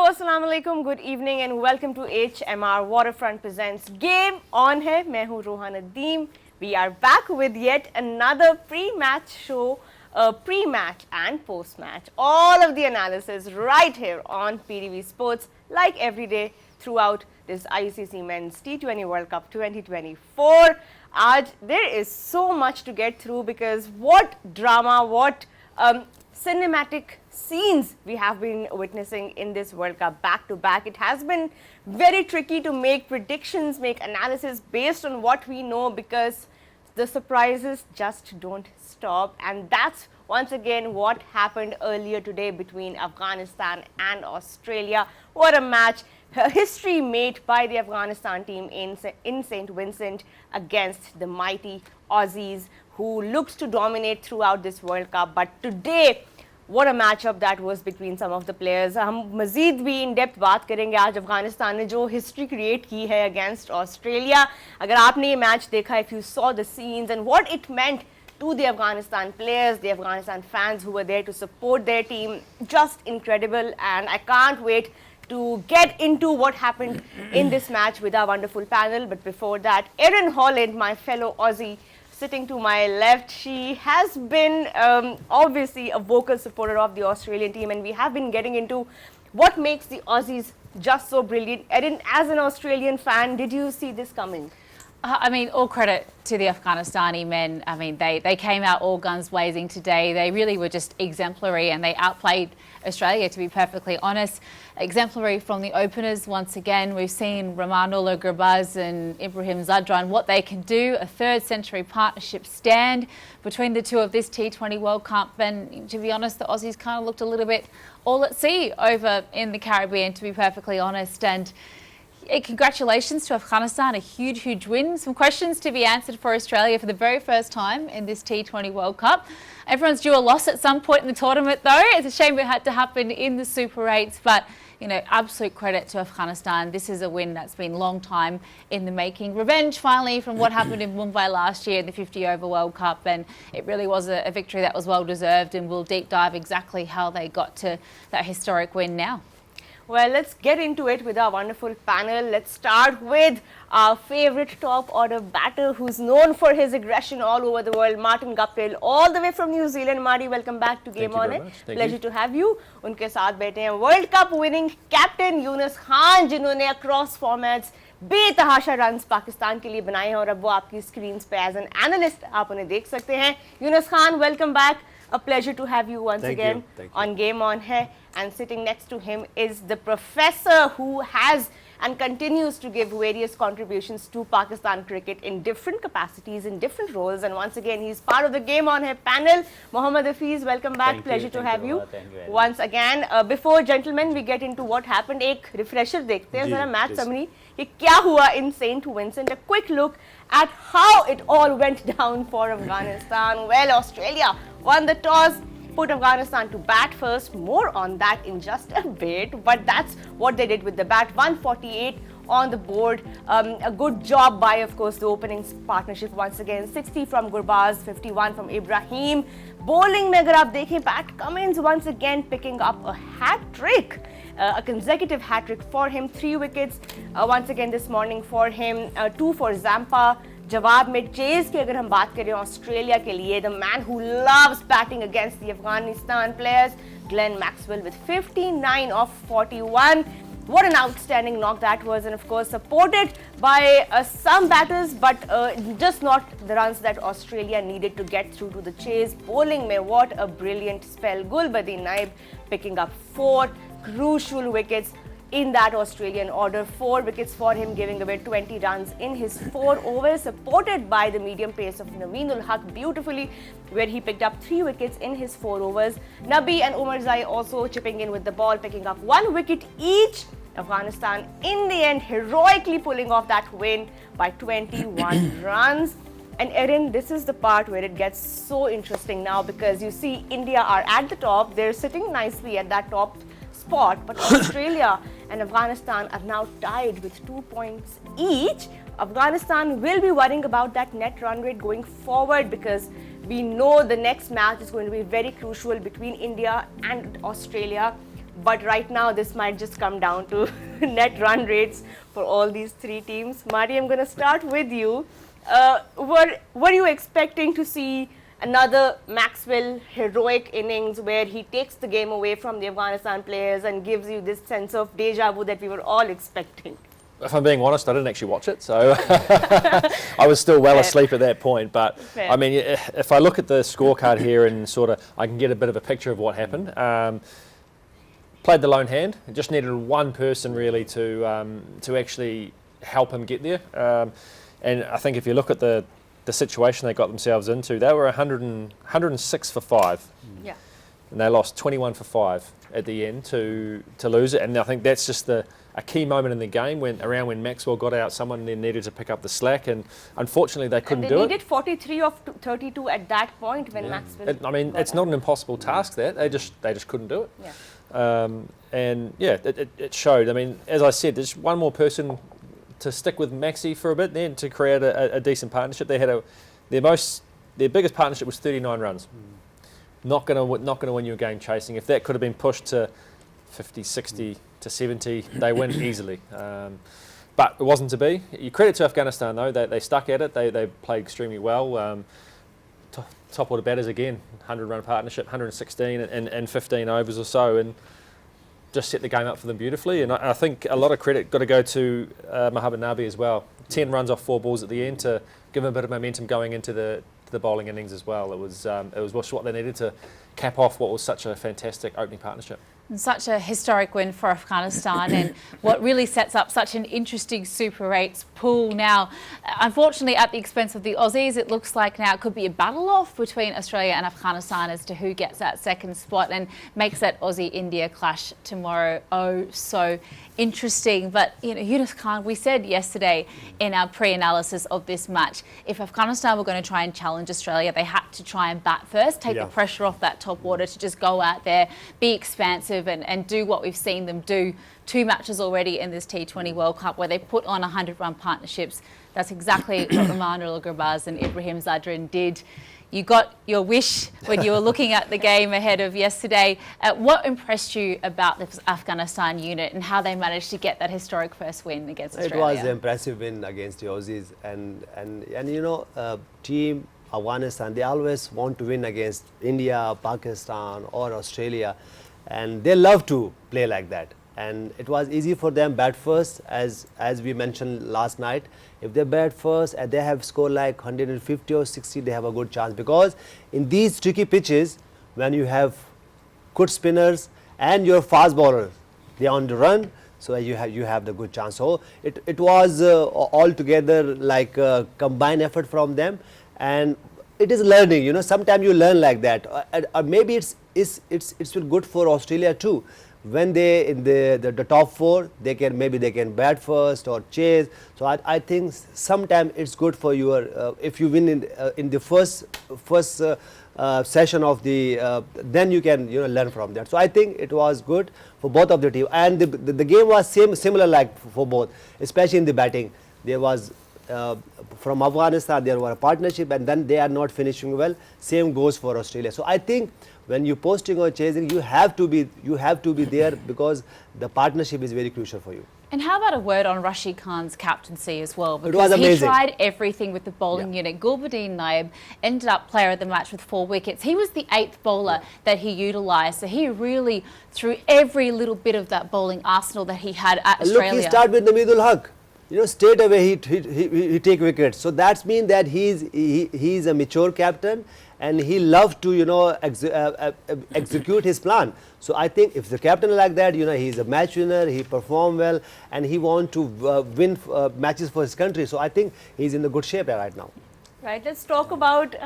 अस्सलाम वालेकुम, good evening and welcome to HMR Waterfront presents Game On है. मैं हूँ रोहा Nadeem. We are back with yet another pre-match show, pre-match and post-match. All of the analysis right here on PTV Sports, like every day throughout this ICC Men's T20 World Cup 2024. Aaj, there is so much to get through because what drama, what cinematic scenes we have been witnessing in this World Cup back to back. It has been very tricky to make predictions, make analysis based on what we know because the surprises just don't stop, and that's once again what happened earlier today between Afghanistan and Australia. What a match! History made by the Afghanistan team in St. Vincent against the mighty Aussies, who looks to dominate throughout this World Cup. But today, what a matchup that was between some of the players. हम मज़ीद भी in depth बात करेंगे आज अफगानिस्तान ने जो history create की है अगेंस्ट ऑस्ट्रेलिया. अगर आपने ये मैच देखा, if you saw the scenes and what it meant to the Afghanistan players, the Afghanistan fans who were there to support their team, just incredible. And I can't wait to get into what happened in this match with our wonderful panel. But before that, Erin Holland, my fellow Aussie, sitting to my left, she has been obviously a vocal supporter of the Australian team, and we have been getting into what makes the Aussies just so brilliant. Erin, as an Australian fan, did you see this coming? I mean, all credit to the Afghanistani men. I mean, they came out all guns blazing today. They really were just exemplary, and they outplayed Australia, to be perfectly honest. Exemplary from the openers once again. We've seen Ramanullah Gurbaz and Ibrahim Zadran, what they can do. A third century partnership stand between the two of this T20 World Cup. And to be honest, the Aussies kind of looked a little bit all at sea over in the Caribbean, to be perfectly honest. And congratulations to Afghanistan, a huge, huge win. Some questions to be answered for Australia for the very first time in this T20 World Cup. Everyone's due a loss at some point in the tournament though. It's a shame it had to happen in the Super 8s, but you know, absolute credit to Afghanistan. This is a win that's been a long time in the making. Revenge finally from what happened in Mumbai last year in the 50 over World Cup, and it really was a victory that was well deserved, and we'll deep dive exactly how they got to that historic win now. Well, let's get into it with our wonderful panel. Let's start with our favorite top order batter who's known for his aggression all over the world, Martin Guptill, all the way from New Zealand. Marty, welcome back to Game On. Pleasure to have you. उनके साथ बैठे हैं World Cup winning captain Yunus Khan, जिन्होंने across formats बेतहाशा runs Pakistan के लिए बनाए हैं, और अब वो आपकी स्क्रीन पे as an analyst आप उन्हें देख सकते हैं. Yunus Khan, welcome back. A pleasure to have you once again on Game On है. And sitting next to him is the professor who has and continues to give various contributions to Pakistan cricket in different capacities, in different roles. And once again, he's part of the Game On है panel. Mohammad Hafiz, welcome back. Pleasure to have you once again. Before gentlemen, we get into what happened, एक refresher देखते हैं, जरा match summary कि क्या हुआ in St. Vincent. A quick look at how it all went down for Afghanistan. Well, Australia won the toss, put Afghanistan to bat first. More on that in just a bit, but that's what they did with the bat. 148 on the board. A good job by, of course, the opening partnership once again. 60 from Gurbaz, 51 from Ibrahim. Bowling में अगर आप देखें, Pat Cummins once again picking up a hat trick. A consecutive hat trick for him. 3 wickets once again this morning for him. 2 for Zampa. जवाब में chase की अगर हम बात करें ऑस्ट्रेलिया के लिए, the man who loves batting against the Afghanistan players, Glenn Maxwell with 59 of 41. What an outstanding knock that was, and of course supported by some batters, but just not the runs that Australia needed to get through to the chase. Bowling mein, what a brilliant spell. Gulbadin Naib picking up 4 crucial wickets in that Australian order. 4 wickets for him, giving away 20 runs in his 4 overs, supported by the medium pace of Naveen ul Haq beautifully, where he picked up 3 wickets in his 4 overs. Nabi and Umar Zai also chipping in with the ball, picking up 1 wicket each. Afghanistan in the end heroically pulling off that win by 21 runs. And Erin, this is the part where it gets so interesting now, because you see India are at the top, they're sitting nicely at that top spot, but Australia and Afghanistan are now tied with 2 points each. Afghanistan will be worrying about that net run rate going forward, because we know the next match is going to be very crucial between India and Australia. But right now, this might just come down to net run rates for all these three teams. Marty, I'm going to start with you. Were you expecting to see another Maxwell heroic innings where he takes the game away from the Afghanistan players and gives you this sense of deja vu that we were all expecting? If I'm being honest, I didn't actually watch it, so I was still well asleep at that point. But Fair. I mean, if I look at the scorecard here and sort of, I can get a bit of a picture of what happened. Played the lone hand. It just needed one person really to actually help him get there. And I think if you look at the situation they got themselves into, they were 106 for 5. Yeah. And they lost 21 for 5 at the end to lose it. And I think that's just a key moment in the game when Maxwell got out, someone then needed to pick up the slack, and unfortunately they couldn't do it. They needed 43 of 32 at that point when Maxwell. I mean, it's not an impossible task. That they just couldn't do it. Yeah. And yeah, it showed. I mean, as I said, there's one more person to stick with Maxi for a bit, then to create a decent partnership. They had their biggest partnership was 39 runs. Not gonna win you a game chasing. If that could have been pushed to 50, 60 to 70, they win easily. But it wasn't to be. You credit to Afghanistan though, they stuck at it. They played extremely well. Top order batters again, 100-run partnership, 116 and 15 overs or so, and just set the game up for them beautifully. And I think a lot of credit got to go to Mohammad Nabi as well. 10 runs off 4 balls at the end to give him a bit of momentum going into the bowling innings as well. It was what they needed to cap off what was such a fantastic opening partnership. And such a historic win for Afghanistan, and what really sets up such an interesting Super 8 pool now. Unfortunately, at the expense of the Aussies, it looks like now it could be a battle off between Australia and Afghanistan as to who gets that second spot and makes that Aussie-India clash tomorrow so interesting. But, you know, Yunus Khan, we said yesterday in our pre-analysis of this match, if Afghanistan were going to try and challenge Australia, they had to try and bat first, take the pressure off that top order to just go out there, be expansive and do what we've seen them do. 2 matches already in this T20 World Cup where they put on 100-run partnerships. That's exactly what Emmanuel Gurbaz and Ibrahim Zadran did. You got your wish when you were looking at the game ahead of yesterday. What impressed you about the Afghanistan unit and how they managed to get that historic first win against Australia? It was an impressive win against the Aussies, and you know, team Afghanistan, they always want to win against India, Pakistan or Australia, and they love to play like that. And it was easy for them bat first, as we mentioned last night. If they bat first and they have scored like 150 or 60, they have a good chance, because in these tricky pitches, when you have good spinners and your fast bowlers, they are on the run, so you have the good chance. So it was altogether like a combined effort from them, and it is learning. You know, sometimes you learn like that. Maybe it's good for Australia too. When they in the top 4, they can bat first or chase. So I think sometimes it's good for your if you win in the first session of the then you can learn from that. So I think it was good for both of the team, and the game was similar like for both, especially in the batting. There was from Afghanistan there were a partnership, and then they are not finishing well. Same goes for Australia. So I think when you posting or chasing, you have to be there, because the partnership is very crucial for you. And how about a word on Rashid Khan's captaincy as well? Because it was amazing. He tried everything with the bowling unit. Gulbuddin Naib ended up player of the match with 4 wickets. He was the 8th bowler that he utilised. So he really threw every little bit of that bowling arsenal that he had at Australia. Look, he started with Namidul Haq. You know, straight away he take wickets. So that means that he's a mature captain, and he loves to execute his plan. So I think if the captain like that, he's a match winner, he performed well, and he wants to win matches for his country. So I think he's in the good shape right now. Right, let's talk about,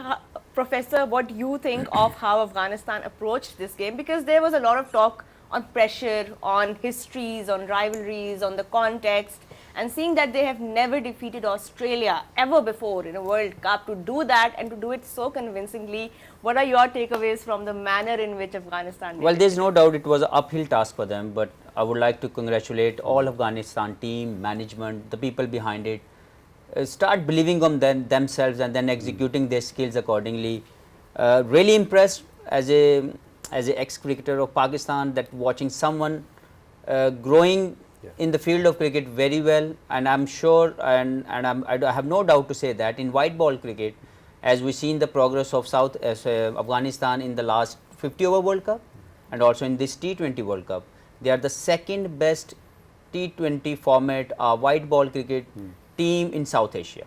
Professor, what you think of how Afghanistan approached this game, because there was a lot of talk on pressure, on histories, on rivalries, on the context. And seeing that they have never defeated Australia ever before in a World Cup, to do that and to do it so convincingly, what are your takeaways from the manner in which Afghanistan did Well, it? there's no doubt it was an uphill task for them, but I would like to congratulate all Afghanistan team, management, the people behind it. Start believing on themselves and then executing their skills accordingly. Really impressed as a as an ex-cricketer of Pakistan, that watching someone growing in the field of cricket very well, and I'm sure, and I have no doubt to say that in white ball cricket, as we've seen the progress of Afghanistan in the last 50 over World Cup and also in this T20 World Cup, they are the second best T20 format white ball cricket team in South Asia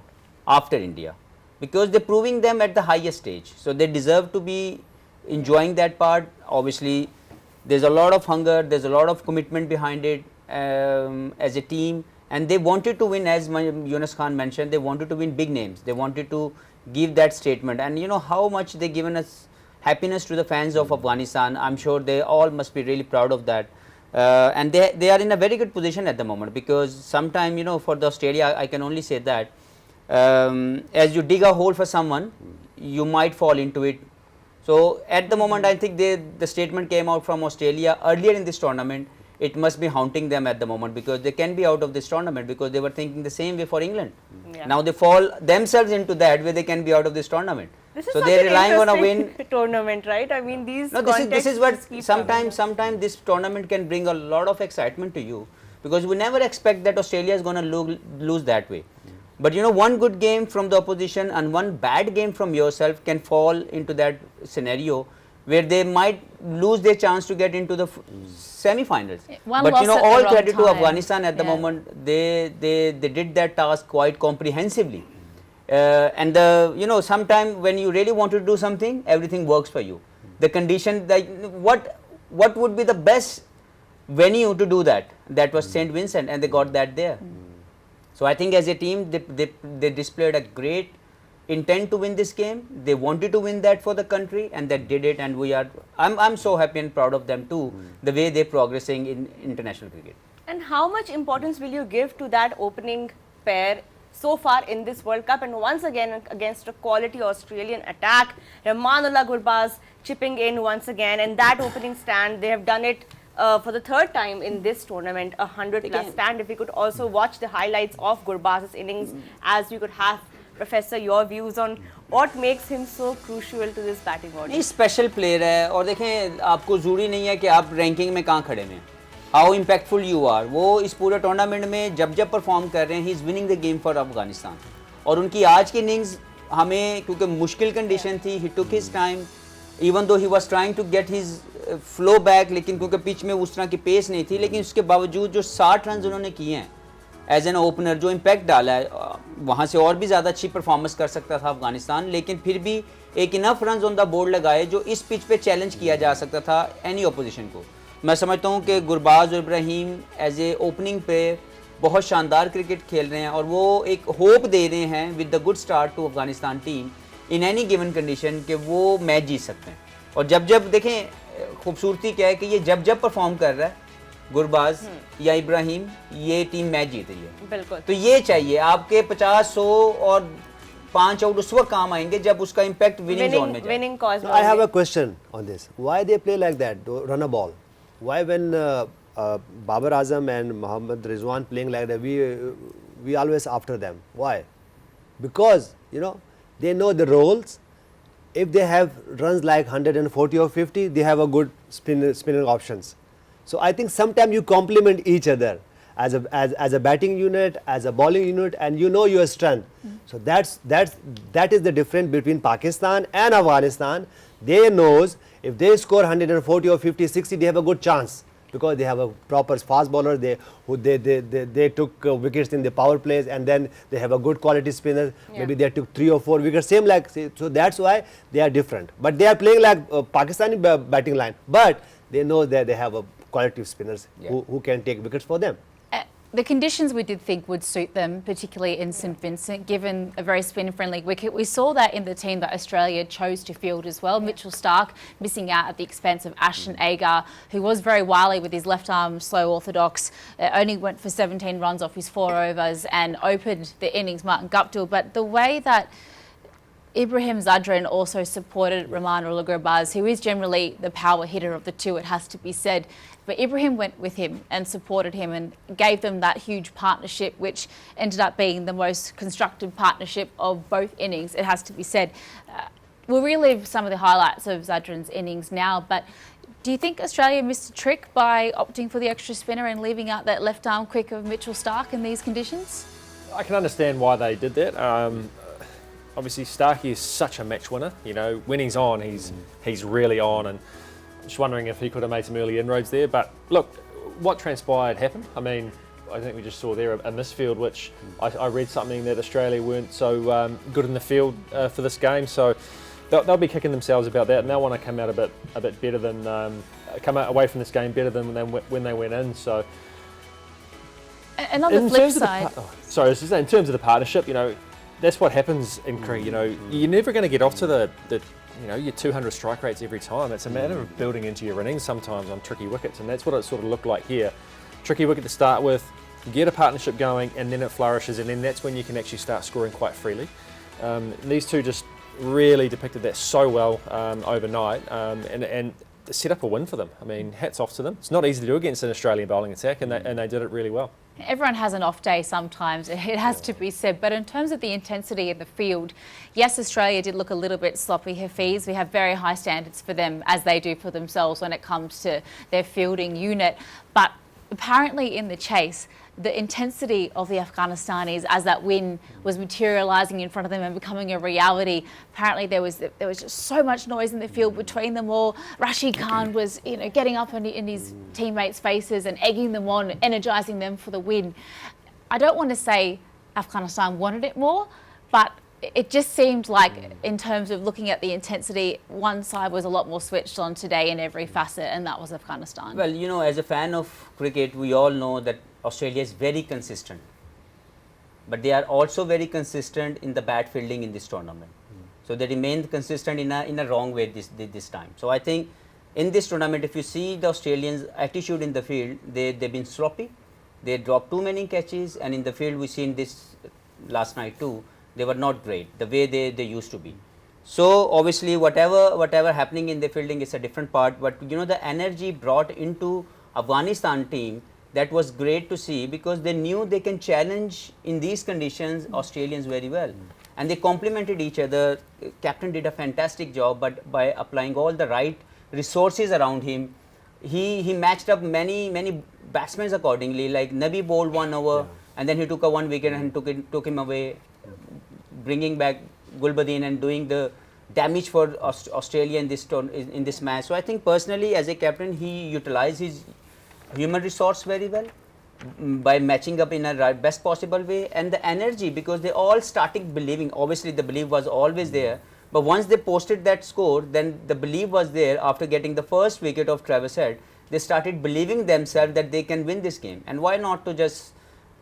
after India, because they're proving them at the highest stage. So they deserve to be enjoying that part. Obviously, there's a lot of hunger, there's a lot of commitment behind it as a team, and they wanted to win, as Yunus Khan mentioned, they wanted to win big names. They wanted to give that statement, and you know how much they given us happiness to the fans of Afghanistan. I'm sure they all must be really proud of that. And they are in a very good position at the moment, because sometime, you know, for the Australia, I can only say that as you dig a hole for someone, you might fall into it. So at the moment, I think the statement came out from Australia earlier in this tournament. It must be haunting them at the moment, because they can be out of this tournament, because they were thinking the same way for England. Yeah. Now they fall themselves into that where they can be out of this tournament. This is So such they're an relying on a interesting win. tournament, right? I mean, these No, this is contexts what just keep coming. sometimes this tournament can bring a lot of excitement to you, because we never expect that Australia is going to lose that way. But you know, one good game from the opposition and one bad game from yourself can fall into that scenario where they might lose their chance to get into the semi-finals. One But you loss know, at the all wrong credit to time. Afghanistan at the Yeah. moment. They did that task quite comprehensively. And you know, sometime when you really want to do something, everything works for you. The condition, like what would be the best venue to do that? That was St. Vincent, and they got that there. So I think as a team, they displayed a great intent to win this game. They wanted to win that for the country, and they did it. And I'm so happy and proud of them too, the way they're progressing in international cricket. And how much importance will you give to that opening pair so far in this World Cup? And once again, against a quality Australian attack, Rahmanullah Gurbaz chipping in once again, and that opening stand, they have done it for the third time in this tournament, 100+ stand. If we could also watch the highlights of Gurbaz's innings, as we could have, Professor, your views on what makes him so crucial to this batting order. नहीं, special player है, और देखें, आपको ज़रूरी नहीं है कि आप रैंकिंग में कहाँ खड़े हैं, हाउ इम्पैक्टफुल यू आर. वो इस पूरे टूर्नामेंट में जब परफॉर्म कर रहे हैं, he is winning the game for Afghanistan. और उनकी आज की इनिंग्स हमें, क्योंकि मुश्किल कंडीशन थी, he took his time, even though he was trying to get his flow back, लेकिन क्योंकि पिच में उस तरह की पेस नहीं थी, लेकिन उसके बावजूद जो 60 रन उन्होंने किए हैं एज एन ओपनर, जो इम्पैक्ट डाला है, वहाँ से और भी ज़्यादा अच्छी परफॉर्मेंस कर सकता था अफगानिस्तान, लेकिन फिर भी एक enough run on the board लगाए जो इस पिच पे चैलेंज किया जा सकता था एनी अपोजिशन को. मैं समझता हूँ कि गुरबाज और इब्राहिम एज ए ओपनिंग पे बहुत शानदार क्रिकेट खेल रहे हैं, और वो एक होप दे रहे हैं with the good start to Afghanistan team in any given condition कि वो मैच जीत सकते हैं. और जब देखें खूबसूरती क्या है कि ये जब परफॉर्म कर रहा है गुरबाज या इब्राहिम, ये टीम मैच जीत रही है. बिल्कुल. तो ये चाहिए आपके 50, 100 और 5 आउट उस वक्त काम आएंगे जब उसका इम्पैक्ट विनिंग जोन में जाए. Winning cause. I have a question on this. Why they play like that, run a ball? Why when Babar Azam and Mohammad Rizwan playing like that, we always after them? Why? Because you know they know the roles. If they have runs like 140 or 50, they have a good spinning options. So I think sometimes you complement each other as a batting unit, as a bowling unit, and you know your strength. So that is the difference between Pakistan and Afghanistan. They knows if they score 140 or 50, 60, they have a good chance because they have a proper fast bowler. They took wickets in the power plays, and then they have a good quality spinner. Yeah. Maybe they took 3 or 4 wickets, same like, so that's why they are different. But they are playing like Pakistani batting line, but they know that they have a quality spinners who can take wickets for them. The conditions we did think would suit them, particularly in St Vincent, given a very spin-friendly wicket. We saw that in the team that Australia chose to field as well. Mitchell Starc missing out at the expense of Ashton Agar, who was very wily with his left-arm slow orthodox. Only went for 17 runs off his 4 overs and opened the innings, Martin Guptill. But the way that Ibrahim Zadran also supported Rahmanullah Gurbaz, who is generally the power hitter of the two, it has to be said. But Ibrahim went with him and supported him and gave them that huge partnership, which ended up being the most constructive partnership of both innings, it has to be said. We'll relive some of the highlights of Zadran's innings now, but Do you think Australia missed a trick by opting for the extra spinner and leaving out that left arm quick of Mitchell Starc in these conditions? I can understand why they did that. Obviously, Starkey is such a match winner. You know, when he's on, he's really on, and just wondering if he could have made some early inroads there. But look, what transpired happened. I mean, I think we just saw there a misfield, which I read something that Australia weren't so good in the field for this game. So they'll be kicking themselves about that, and they'll want to come out a bit better than come out away from this game better than when they went in. So. And on the flip side, in terms of the partnership, you know, that's what happens in cricket. You know, you're never going to get off to the your 200 strike rates every time. It's a matter of building into your innings sometimes on tricky wickets, and that's what it sort of looked like here. Tricky wicket to start with, get a partnership going, and then it flourishes, and then that's when you can actually start scoring quite freely. These two just really depicted that so well overnight, and set up a win for them. I mean, hats off to them. It's not easy to do against an Australian bowling attack, and they did it really well. everyone has an off day sometimes, it has to be said, but in terms of the intensity in the field, yes, Australia did look a little bit sloppy. Hafiz, we have very high standards for them, as they do for themselves when it comes to their fielding unit, but apparently in the chase, the intensity of the Afghanistanis as that win was materialising in front of them and becoming a reality. Apparently there was just so much noise in the field between them all. Rashid Khan was getting up in his teammates' faces and egging them on, energising them for the win. I don't want to say Afghanistan wanted it more, but it just seemed like, in terms of looking at the intensity, one side was a lot more switched on today in every facet, and that was Afghanistan. Well, as a fan of cricket, we all know that Australia is very consistent, but they are also very consistent in the bat fielding in this tournament. So they remained consistent in a wrong way this time. So I think in this tournament, if you see the Australians' attitude in the field, they've been sloppy. They dropped too many catches, and in the field we seen this last night too. They were not great the way they used to be. So obviously whatever happening in the fielding is a different part, but the energy brought into Afghanistan team, that was great to see, because they knew they can challenge in these conditions Australians very well, and they complemented each other. Captain did a fantastic job, but by applying all the right resources around him, he matched up many batsmen accordingly. Like Nabi bowled 1 over, and then he took a 1 wicket and took him away, bringing back Gulbadin and doing the damage for Australia in this match. So I think personally, as a captain, he utilized his human resource very well by matching up in a best possible way, and the energy, because they all started believing. Obviously the belief was always there, but once they posted that score, then the belief was there. After getting the first wicket of Travis Head, they started believing themselves that they can win this game, and why not to just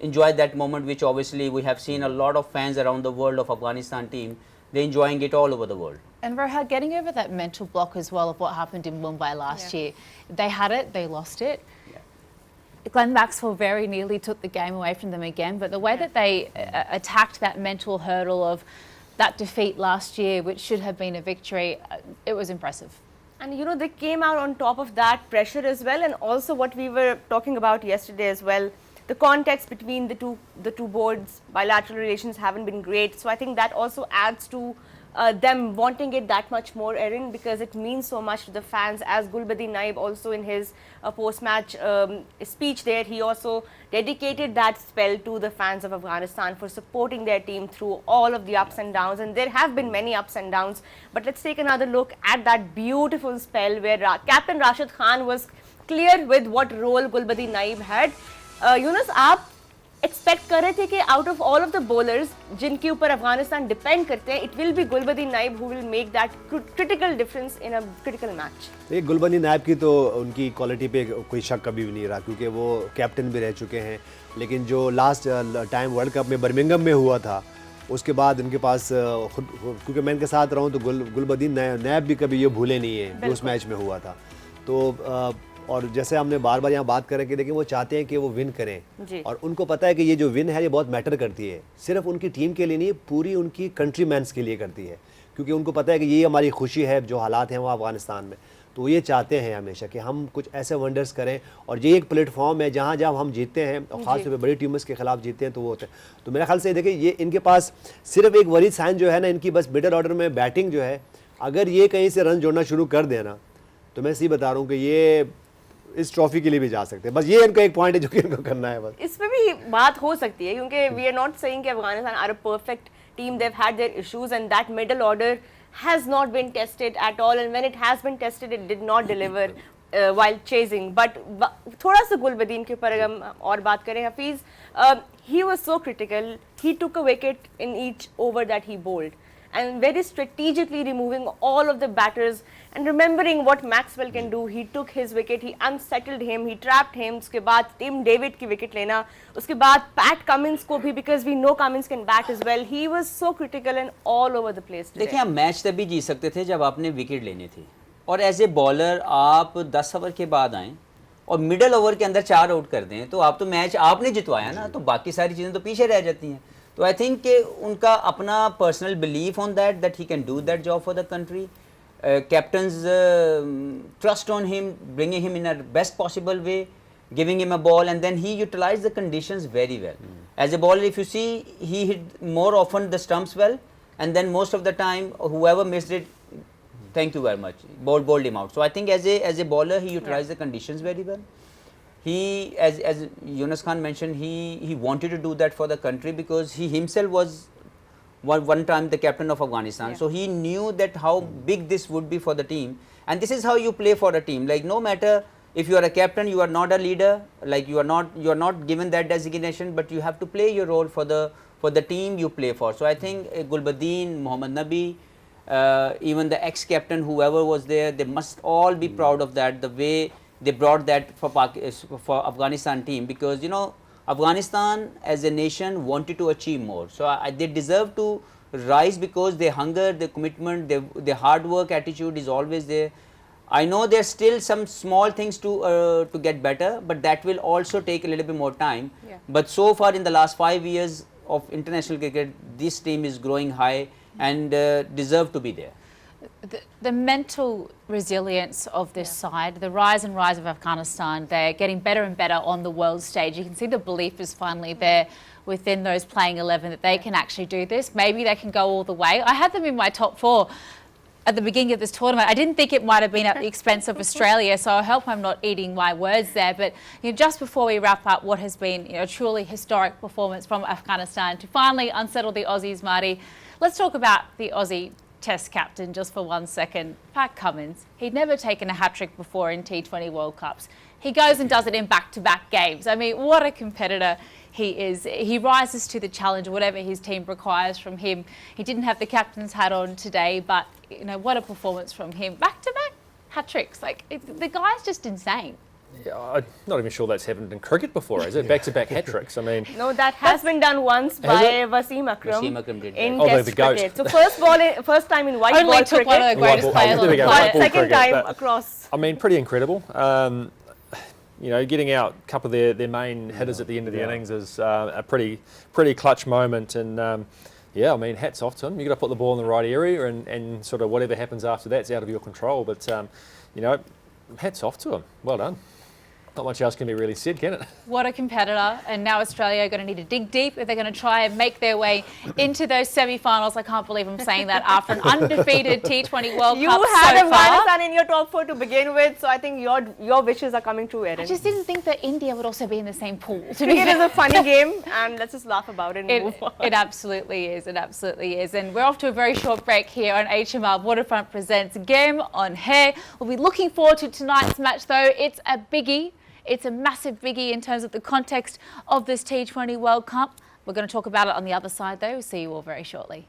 enjoy that moment, which obviously we have seen a lot of fans around the world of Afghanistan team, they're enjoying it all over the world. And Rohan, getting over that mental block as well of what happened in Mumbai last year. They had it, they lost it. Glenn Maxwell very nearly took the game away from them again, but the way that they attacked that mental hurdle of that defeat last year, which should have been a victory, it was impressive. And they came out on top of that pressure as well, and also what we were talking about yesterday as well, the context between the two boards, bilateral relations haven't been great. So I think that also adds to them wanting it that much more, Erin, because it means so much to the fans. As Gulbadin Naib also in his post-match speech there, he also dedicated that spell to the fans of Afghanistan for supporting their team through all of the ups and downs, and there have been many ups and downs. But let's take another look at that beautiful spell where Captain Rashid Khan was clear with what role Gulbadin Naib had. Yunus, आप expect कर रहे थे कि out of all of the bowlers जिनके ऊपर Afghanistan depend करते हैं, it will be Gulbadin Naib who will make that critical difference in a critical match? Gulbadin Naib की तो उनकी क्वालिटी पे कोई शक कभी भी नहीं रहा, क्योंकि वो कैप्टन भी रह चुके हैं, लेकिन जो लास्ट टाइम वर्ल्ड कप में बर्मिंघम में हुआ था, उसके बाद उनके पास खुद, क्योंकि मैं इनके साथ रहा हूँ, तो गुलबदीन नाइब भी कभी ये भूले नहीं है जो उस मैच में हुआ था. तो और जैसे हमने बार बार यहाँ बात करें कि देखिए वो चाहते हैं कि वो विन करें, और उनको पता है कि ये जो विन है ये बहुत मैटर करती है, सिर्फ उनकी टीम के लिए नहीं, पूरी उनकी कंट्री मैंस के लिए करती है, क्योंकि उनको पता है कि ये हमारी खुशी है जो हालात हैं वहाँ अफगानिस्तान में. तो ये चाहते हैं हमेशा कि हम कुछ ऐसे वंडर्स करें, और ये एक प्लेटफॉर्म है जहाँ जब हम जीतते हैं, और ख़ास तौर पर बड़ी टीम्स के खिलाफ जीतते हैं, तो वो होता है. तो मेरे ख्याल से देखिए ये इनके पास सिर्फ एक वरीद साइन जो है ना, इनकी बस मिडल ऑर्डर में बैटिंग जो है, अगर ये कहीं से रन जोड़ना शुरू कर देना, तो मैं सही बता रहा हूँ कि ये इस ट्रॉफी के लिए भी जा सकते हैं, बस ये इनको एक पॉइंट है जो कि इनको करना है बस। इसमें भी बात हो सकती है क्योंकि वी आर नॉट सेइंग कि Afghanistan are a perfect team, they have had their issues and that middle order has not been tested at all, and when it has been tested it did not deliver while chasing. But थोड़ा सा गुलबदीन के ऊपर अगर हम और बात करें Hafeez, he was so critical, he took a wicket in each over that he bowled and very strategically removing all of the batters and remembering what Maxwell can do. He took his wicket, he unsettled him, he trapped him. उसके बाद Tim David की wicket लेना, उसके बाद PAT Cummins को भी, because we know Cummins can bat as well. He was so critical and all over the place today. देखिए आप मैच तभी जीत सकते थे जब आपने विकेट लेनी थी, और एज ए बॉलर आप 10 ओवर के बाद आएँ और मिडल ओवर के अंदर 4 आउट कर दें तो आप तो मैच आपने जितवाया ना, तो बाकी सारी चीज़ें तो पीछे रह जाती हैं. तो आई थिंक कि उनका अपना personal belief on that he can do that job for the country. Captains trust on him, bringing him in a best possible way, giving him a ball, and then he utilized the conditions very well. As a bowler, if you see, he hit more often the stumps well, and then most of the time, whoever missed it, thank you very much, bowled him out. So I think as a bowler, he utilized the conditions very well. He, as Yunus Khan mentioned, he wanted to do that for the country because he himself was one time the captain of Afghanistan. Yeah. So he knew that how big this would be for the team, and this is how you play for a team. Like no matter if you are a captain, you are not a leader, like you are not given that designation, but you have to play your role for the team you play for. So I think Gulbadeen, Mohammad Nabi, even the ex-captain, whoever was there, they must all be proud of that, the way they brought that for Afghanistan team, because you know Afghanistan as a nation wanted to achieve more. So they deserve to rise because their hunger, their commitment, their hard work attitude is always there. I know there's still some small things to get better, but that will also take a little bit more time. Yeah. But so far in the last 5 years of international cricket, this team is growing high and deserve to be there. The mental resilience of this side, the rise and rise of Afghanistan, they're getting better and better on the world stage. You can see the belief is finally there within those playing 11 that they can actually do this. Maybe they can go all the way. I had them in my top 4 at the beginning of this tournament. I didn't think it might have been at the expense of Australia, so I hope I'm not eating my words there. But you know, just before we wrap up what has been a truly historic performance from Afghanistan to finally unsettle the Aussies, Marty, let's talk about the Aussie Test captain just for 1 second, Pat Cummins. He'd never taken a hat-trick before in T20 World Cups. He goes and does it in back-to-back games. I mean, what a competitor he is. He rises to the challenge, whatever his team requires from him. He didn't have the captain's hat on today, but you know, what a performance from him. Back-to-back hat-tricks. Like, the guy's just insane. Yeah, I'm not even sure that's happened in cricket before, is it? Back-to-back hat-tricks. I mean, No, that has been done once by Wasim Akram Wasim Akram did in that. Test The GOAT. cricket. So first time in white Only ball took cricket, one of the greatest White ball- players on there we the go, planet. white ball second cricket, time but- across. I mean, pretty incredible. You know, getting out a couple of their main hitters at the end of the innings is a pretty clutch moment. And yeah, I mean, hats off to him. You've got to put the ball in the right area, and sort of whatever happens after that's out of your control. But you know, hats off to him. Well done. Not much else can be really said, can it? What a competitor. And now Australia are going to need to dig deep if they're going to try and make their way into those semi-finals. I can't believe I'm saying that after an undefeated T20 World You Cup had so far. Afghanistan in your top 4 to begin with, so I think your wishes are coming true, Erin. I just didn't think that India would also be in the same pool. To be Cricket is fair. a funny game, and let's just laugh about it and move on. It absolutely is. It absolutely is. And we're off to a very short break here on HMR Waterfront Presents Game on Hair. We'll be looking forward to tonight's match, though. It's a biggie. It's a massive biggie in terms of the context of this T20 World Cup. We're going to talk about it on the other side, though. We'll see you all very shortly.